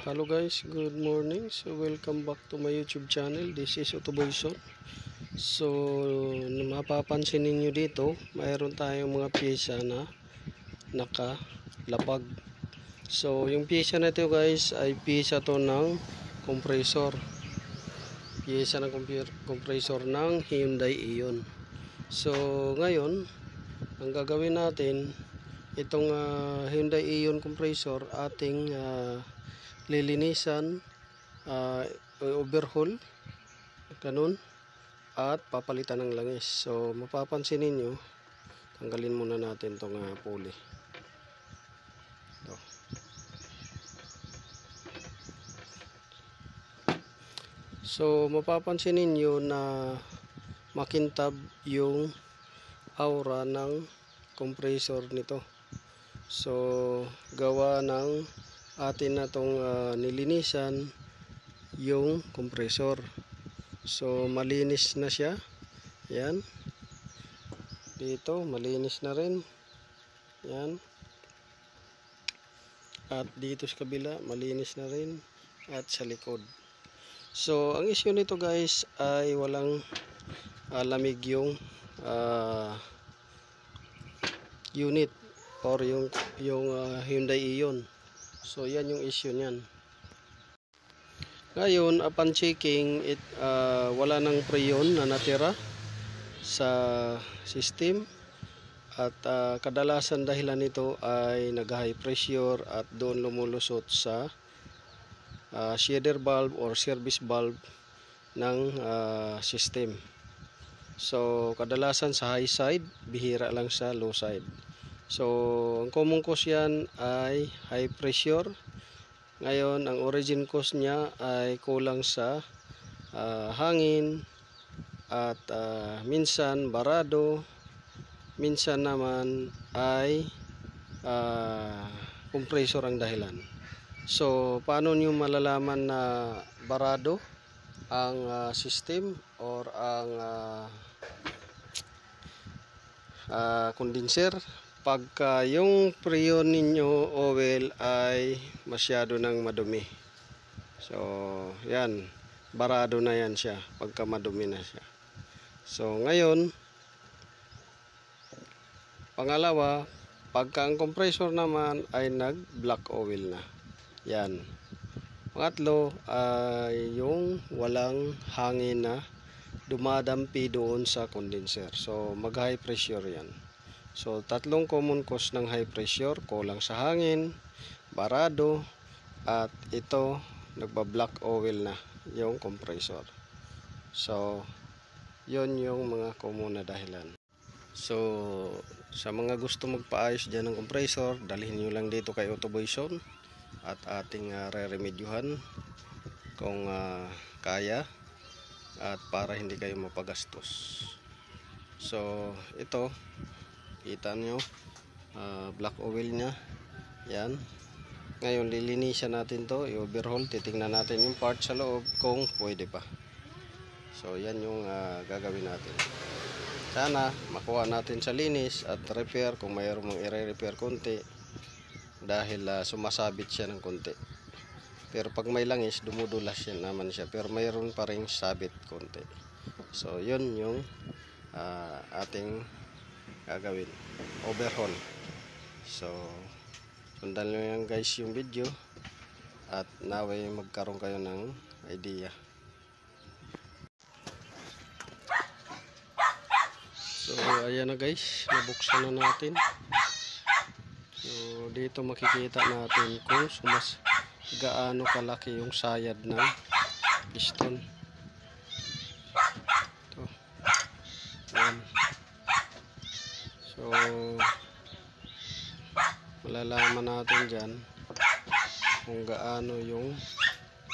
hello guys, good morning. So welcome back to my YouTube channel. This is Autoboyson. So mapapansin niyo dito, mayroon tayong mga pyesa na nakalapag. So yung pyesa na ito guys ay pyesa to ng compressor. Pyesa ng compressor ng Hyundai Ion. So ngayon, ang gagawin natin, itong Hyundai Ion compressor ating lilinisan, overhaul, ganun, at papalitan ng langis. So mapapansin ninyo, tanggalin muna natin itong pulley. Ito. So mapapansin ninyo na makintab yung aura ng compressor nito. So gawa ng atin na itong nilinisan yung compressor. So malinis na siya. Yan. Dito malinis na rin. Yan. At dito sa kabila malinis na rin. At sa likod. So ang issue nito guys ay walang lamig yung unit or yung Hyundai Ion. So yan yung issue niyan. Ngayon upon checking, wala nang preyon na natira sa system. At kadalasan dahilan nito ay nag high pressure at doon lumulusot sa shader valve or service valve ng system. So kadalasan sa high side, bihira lang sa low side. So ang common cause yan ay high pressure. Ngayon ang origin cause niya ay kulang sa hangin at minsan barado, minsan naman ay compressor ang dahilan. So paano nyo malalaman na barado ang system or ang condenser? Pagka yung preyon ninyo oil ay masyado nang madumi. So yan, barado na yan siya pagka madumi na siya. So ngayon, pangalawa, pagka ang compressor naman ay nag black oil na. Yan. Pangatlo ay yung walang hangin na dumadampi doon sa condenser. So mag high pressure yan. So tatlong common cause ng high pressure: kulang sa hangin, barado, at ito nagba-black oil na yung compressor. So yon yung mga common na dahilan. So sa mga gusto magpaayos dyan ng compressor, dalhin nyo lang dito kay Autoboyson at ating re-remedyuhan kung kaya at para hindi kayo mapagastos. So ito, kita nyo, black oil nya. Yan. Ngayon lilinisan natin to, i-overhaul, titingnan natin yung part sa loob kung pwede pa. So yan yung gagawin natin. Sana makuha natin sa linis at repair kung mayroong mong i-repair konti, dahil sumasabit siya ng konti. Pero pag may langis, dumudulas siya naman siya, pero mayroon pa ring sabit konti. So yun yung ating gagawin, overhaul. So sundan nyo yan guys yung video at naway magkaroon kayo ng idea. So ayan na guys, nabuksan na natin. So dito makikita natin kung gaano kalaki yung sayad ng piston. Ito. Ayan. So malalaman natin dyan kung gaano yung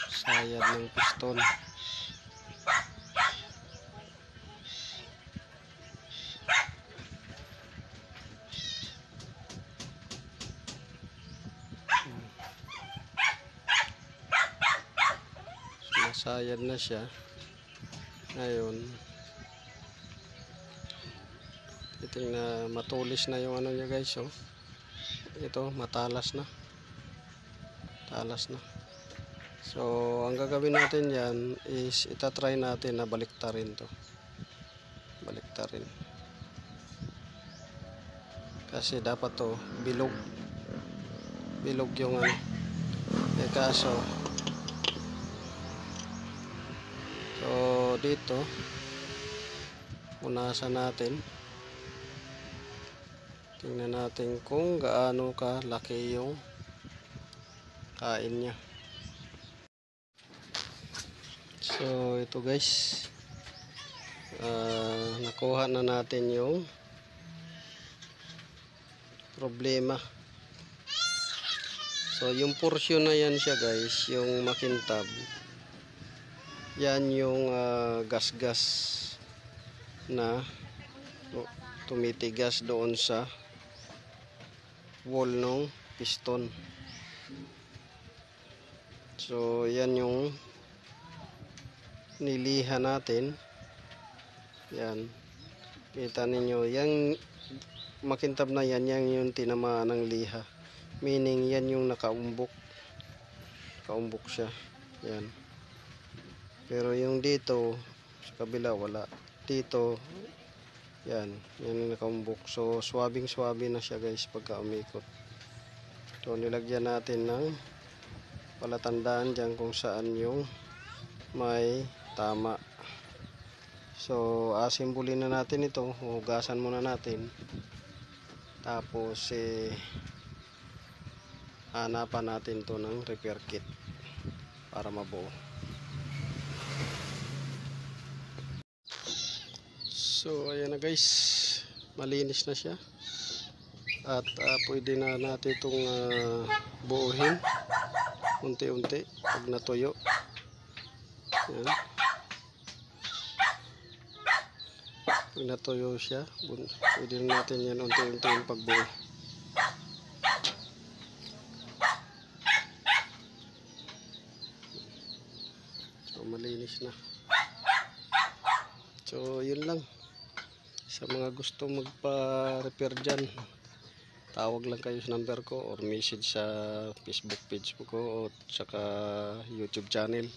sayad ng piston. So masayad na siya. Ngayon titingnan, matulis na yung ano niya guys. So ito matalas na, talas na. So ang gagawin natin yan is itatry natin na baliktarin to. Baliktarin. Kasi dapat to bilog. Bilog yung ano. Eh kaso so dito punasan natin. Tingnan natin kung gaano ka laki yung kain niya. So ito guys, nakuha na natin yung problema. So yung portion na yan siya guys, yung makintab, yan yung gas-gas na tumitigas doon sa wall ng piston. So yan yung niliha natin. Yan, kita ninyo, yung makintab na yan, yan yung tinamaan ng liha, meaning yan yung nakaumbok siya. Yan, pero yung dito sa kabila wala. Dito yan yung nakaumbok. So swabing na siya guys pagka umikot. So nilagyan natin ng palatandaan dyan kung saan yung may tama. So asimbulin na natin ito, hugasan muna natin, tapos hanapan natin to ng repair kit para mabuo. So ayan na guys, malinis na siya at pwede na natin itong buuhin unti-unti pag natuyo. Yan. Pag natuyo siya, pwede natin yan unti-unti yung pagbuo. So malinis na. So yun lang. Sa mga gusto magpa-repair dyan, tawag lang kayo sa number ko or message sa Facebook page ko o saka YouTube channel.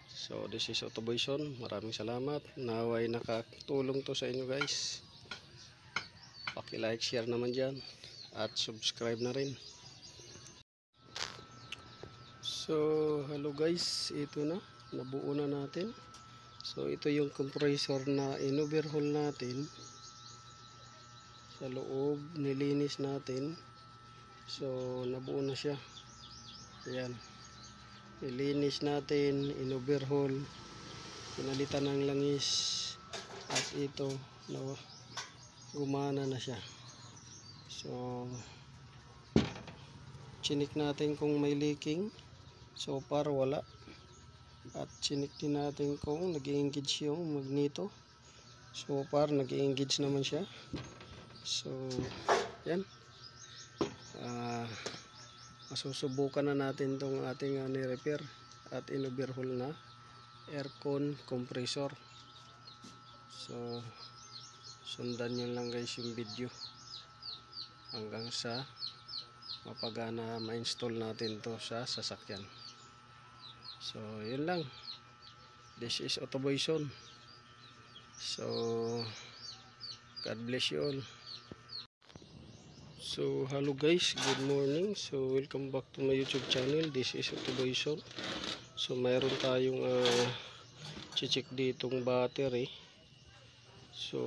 So this is Autoboyson. Maraming salamat. Naway nakatulong to sa inyo guys. Paki-like, share naman dyan at subscribe na rin. So hello guys, ito na, nabuo na natin. So ito yung compressor na in-overhaul natin. Sa loob nilinis natin. So nabuo na siya. Ayan, nilinis natin, in-overhaul, pinalitan ng langis, at ito gumana na siya. So chinik natin kung may leaking. So far wala. At chinik din natin kung nag-i-engage yung magneto. So far nag-i-engage naman siya. So yan, masusubukan na natin tong ating ni-repair at in-overhaul na aircon compressor. So sundan nyo lang guys yung video hanggang sa mapagana ma-install natin to sa sasakyan. So yun lang. This is Autoboyson. So God bless you all. So hello guys, good morning. So welcome back to my YouTube channel. This is Autoboyson. So mayroon tayong check ditong battery. So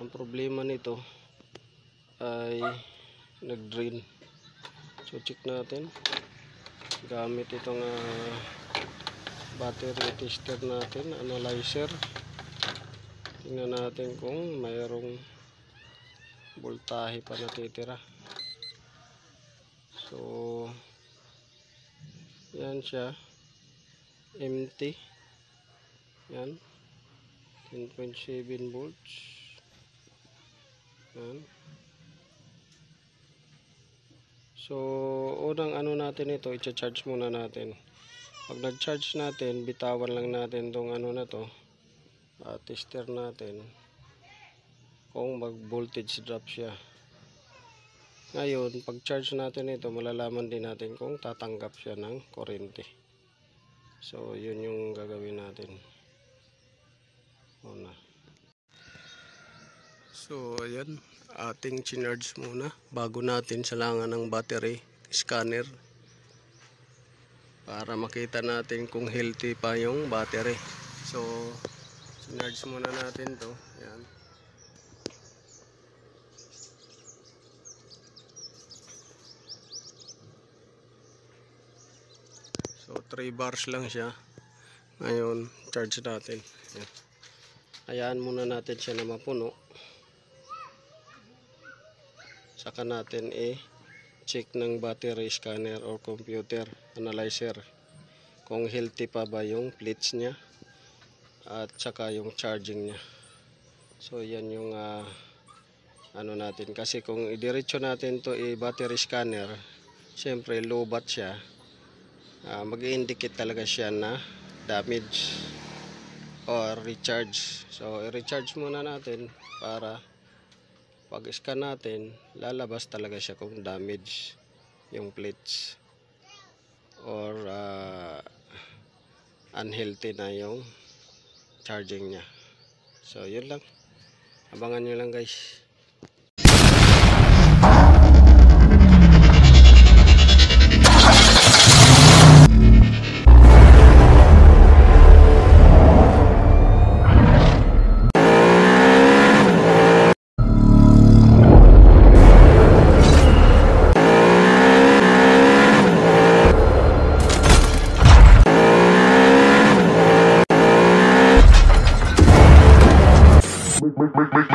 ang problema nito ay nag-drain. So check natin gamit itong battery tester natin, analyzer. Tingnan natin kung mayroong voltahe pa natitira. So yan siya, empty. Yan, 10.7 volts. Yan. So unang ano natin ito, i-charge muna natin. Pag nag-charge natin, bitawan lang natin tong ano na to, tester natin kung mag voltage drop siya. Ngayon, pag charge natin ito, malalaman din natin kung tatanggap siya ng kuryente. So, yun yung gagawin natin. Una. So, ayan. Ating chinarge muna bago natin salangan ng battery scanner. Para makita natin kung healthy pa yung battery. So, chinarge muna natin to. Ayan. So 3 bars lang siya. Ngayon, charge natin. Ayan. Hayaan muna natin siya na mapuno. Saka natin check ng battery scanner or computer analyzer kung healthy pa ba yung plates niya at saka yung charging niya. So yan yung ano natin, kasi kung idiretso natin to battery scanner, syempre low bat siya. Mag-indicate talaga siya na damage or recharge. So i-recharge muna natin para pag scan natin lalabas talaga siya kung damage yung plates or unhealthy na yung charging niya. So yun lang, abangan nyo lang guys. Make